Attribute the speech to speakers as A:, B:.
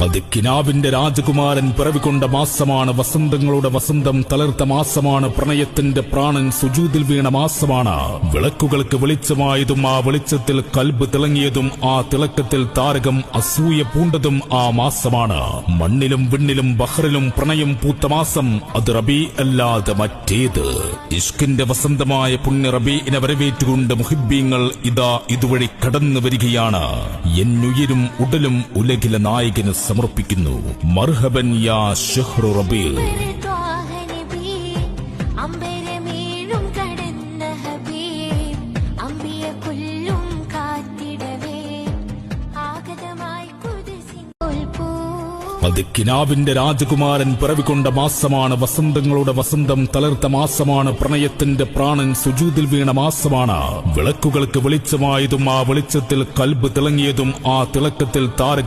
A: അത് കിനാവിന്റെ രാജകുമാരൻ പിറവികൊണ്ട മാസമാണ്. വസന്തങ്ങളുടെ വസന്തം തളിർത്ത മാസമാണ്. പ്രണയത്തിന്റെ പ്രാണൻ സുജൂദിൽ വീണ മാസമാണ്. വിളക്കുകൾക്ക് വെളിച്ചമായതും ആ വെളിച്ചത്തിൽ കൽബ് തിളങ്ങിയതും ആ തിളക്കത്തിൽ താരകം അസൂയ പൂണ്ടതും ആ മാസമാണ്. മണ്ണിലും വിണ്ണിലും ബഹറിലും പ്രണയം പൂത്ത മാസം അത് റബീ അല്ലാതെ മറ്റേത്? ഇഷ്കിന്റെ വസന്തമായ പുണ്യ റബീഇനെ വരവേറ്റുകൊണ്ട് മുഹിബ്ബീങ്ങൾ ഇതാ ഇതുവഴി കടന്നു വരികയാണ്. എന്നുയിരും ഉടലും ഉലകിലെ നായകന് സമർപ്പിക്കുന്നു. മർഹബൻ യാ ഷഹ്റു റബീ. അത് കിനാവിന്റെ രാജകുമാരൻ പിറവികൊണ്ട മാസമാണ്. വസന്തങ്ങളുടെ വസന്തം തളിർത്ത മാസമാണ്. പ്രണയത്തിന്റെ പ്രാണൻ സുജൂദിൽ വീണ മാസമാണ്. വിളക്കുകൾക്ക് വെളിച്ചമായതും ആ വെളിച്ചത്തിൽ കൽബ് തിളങ്ങിയതും ആ തിളക്കത്തിൽ താരകം